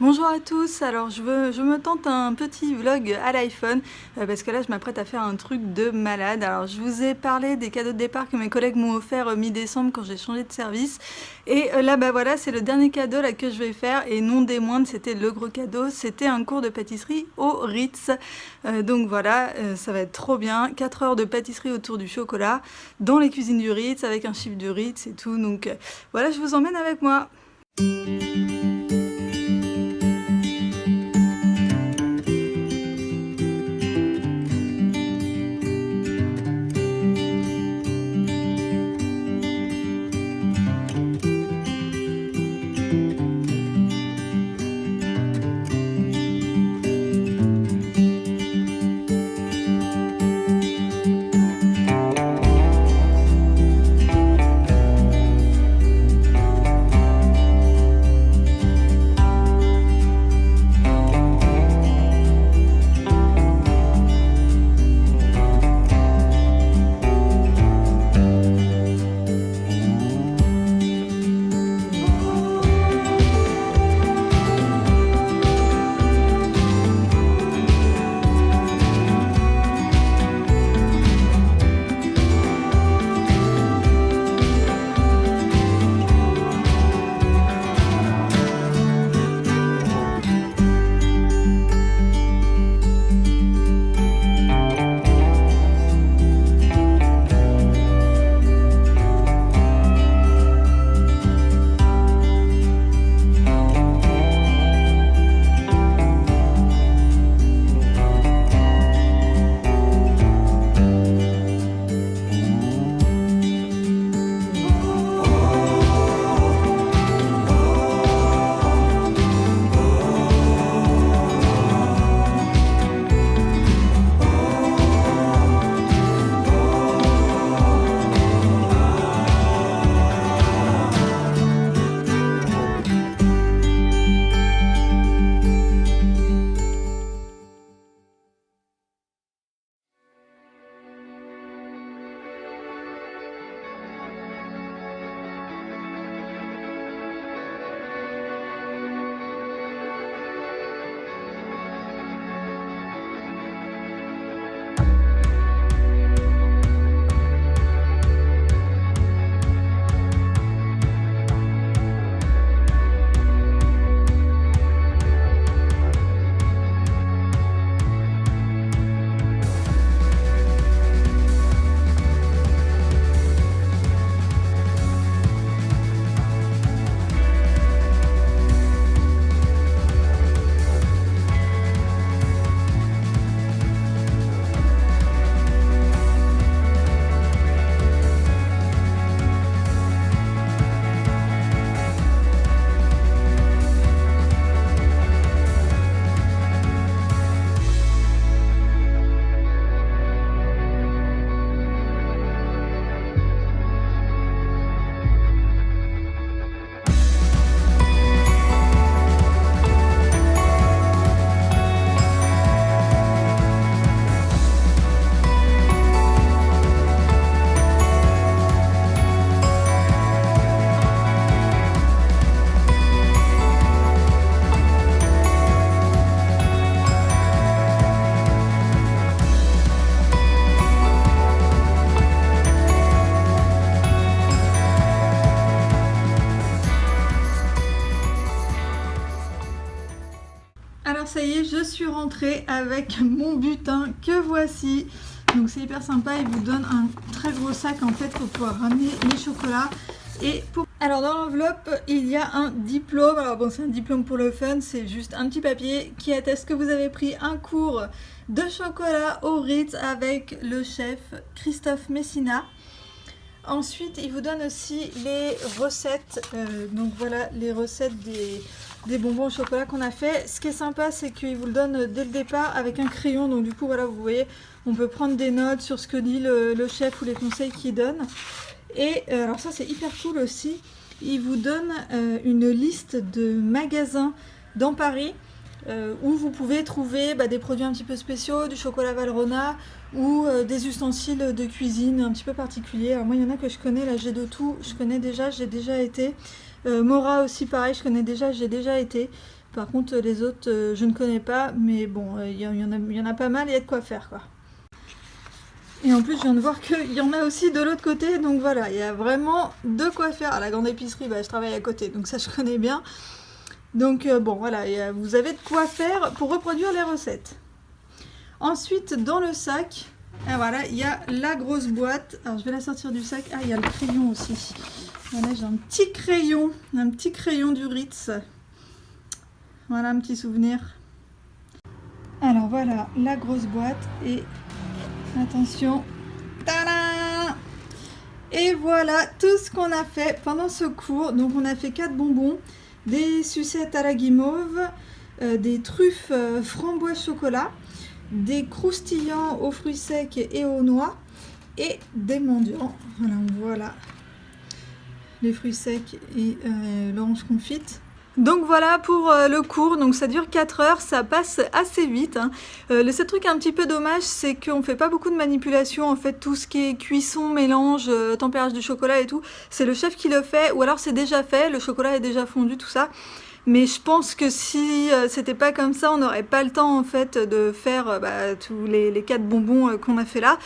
Bonjour à tous, alors je me tente un petit vlog à l'iPhone parce que là je m'apprête à faire un truc de malade. Alors je vous ai parlé des cadeaux de départ que mes collègues m'ont offert mi-décembre quand j'ai changé de service et là bah voilà, c'est le dernier cadeau là que je vais faire et non des moindres, c'était le gros cadeau, c'était un cours de pâtisserie au Ritz. Donc voilà, ça va être trop bien, 4 heures de pâtisserie autour du chocolat dans les cuisines du Ritz avec un chiffre du Ritz et tout, donc voilà, je vous emmène avec moi. Alors ça y est, je suis rentrée avec mon butin que voici. Donc c'est hyper sympa, il vous donne un très gros sac en fait pour pouvoir ramener les chocolats. Alors dans l'enveloppe, il y a un diplôme. Alors bon, c'est un diplôme pour le fun, c'est juste un petit papier qui atteste que vous avez pris un cours de chocolat au Ritz avec le chef Christophe Messina. Ensuite, il vous donne aussi les recettes. Donc voilà, les recettes des bonbons au chocolat qu'on a fait. Ce qui est sympa, c'est qu'il vous le donne dès le départ avec un crayon. Donc du coup, voilà, vous voyez, on peut prendre des notes sur ce que dit le chef ou les conseils qu'il donne. Et alors ça, c'est hyper cool aussi. Il vous donne une liste de magasins dans Paris où vous pouvez trouver des produits un petit peu spéciaux, du chocolat Valrhona ou des ustensiles de cuisine un petit peu particuliers. Alors moi, il y en a que je connais, là j'ai de tout, je connais déjà, j'ai déjà été. Mora aussi pareil, je connais déjà, j'ai déjà été. Par contre, les autres, je ne connais pas, mais bon, il y en a pas mal, il y a de quoi faire, quoi. Et en plus, je viens de voir qu'il y en a aussi de l'autre côté, donc voilà, il y a vraiment de quoi faire. À la grande épicerie, bah, je travaille à côté, donc ça, je connais bien. Donc bon, voilà, vous avez de quoi faire pour reproduire les recettes. Ensuite, dans le sac, ah, voilà, il y a la grosse boîte. Alors, je vais la sortir du sac. Ah, il y a le crayon aussi. Voilà, j'ai un petit crayon du Ritz. Voilà, un petit souvenir. Alors, voilà, la grosse boîte. Et attention. Tadam! Et voilà tout ce qu'on a fait pendant ce cours. Donc, on a fait 4 bonbons, des sucettes à la guimauve, des truffes framboise chocolat, des croustillants aux fruits secs et aux noix et des mendiants. Voilà les fruits secs et l'orange confite. Donc voilà pour le cours, donc ça dure 4 heures, ça passe assez vite, hein. Le seul truc un petit peu dommage, c'est qu'on fait pas beaucoup de manipulation, en fait tout ce qui est cuisson, mélange, tempérage du chocolat et tout, c'est le chef qui le fait, ou alors c'est déjà fait, le chocolat est déjà fondu, tout ça. Mais je pense que si c'était pas comme ça, on n'aurait pas le temps en fait de faire tous les 4 bonbons qu'on a fait là.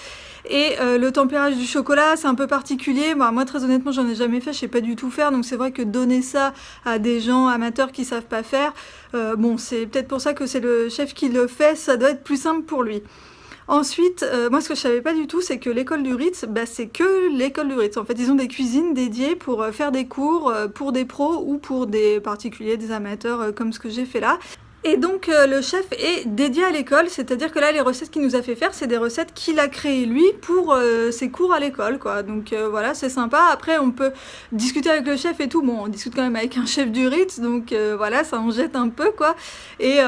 Et le tempérage du chocolat, c'est un peu particulier. Bah, moi, très honnêtement, j'en ai jamais fait, je sais pas du tout faire. Donc c'est vrai que donner ça à des gens amateurs qui savent pas faire, bon, c'est peut-être pour ça que c'est le chef qui le fait, ça doit être plus simple pour lui. Ensuite, moi ce que je savais pas du tout, c'est que l'école du Ritz, c'est que l'école du Ritz. En fait, ils ont des cuisines dédiées pour faire des cours pour des pros ou pour des particuliers, des amateurs comme ce que j'ai fait là. Et donc le chef est dédié à l'école, c'est-à-dire que là les recettes qu'il nous a fait faire, c'est des recettes qu'il a créées lui pour ses cours à l'école, quoi. Donc voilà, c'est sympa. Après on peut discuter avec le chef et tout, bon on discute quand même avec un chef du Ritz, donc voilà, ça en jette un peu, quoi. Et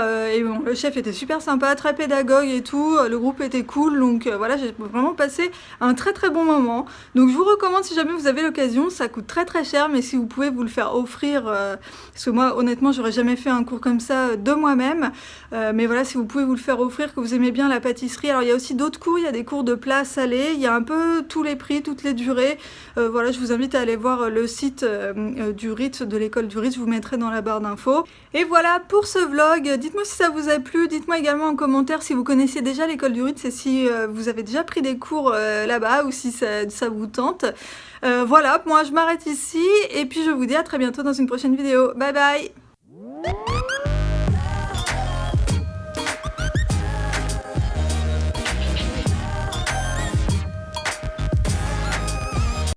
bon, le chef était super sympa, très pédagogue et tout, le groupe était cool, donc voilà, j'ai vraiment passé un très très bon moment. Donc je vous recommande si jamais vous avez l'occasion, ça coûte très très cher, mais si vous pouvez vous le faire offrir, parce que moi honnêtement j'aurais jamais fait un cours comme ça de moi-même, mais voilà, si vous pouvez vous le faire offrir, que vous aimez bien la pâtisserie. Alors il y a aussi d'autres cours, il y a des cours de plats salés, il y a un peu tous les prix, toutes les durées. Voilà, je vous invite à aller voir le site du Ritz, de l'école du Ritz, je vous mettrai dans la barre d'infos. Et voilà pour ce vlog, dites-moi si ça vous a plu, dites-moi également en commentaire si vous connaissez déjà l'école du Ritz et si vous avez déjà pris des cours là-bas ou si ça vous tente. Voilà, moi je m'arrête ici et puis je vous dis à très bientôt dans une prochaine vidéo. Bye bye!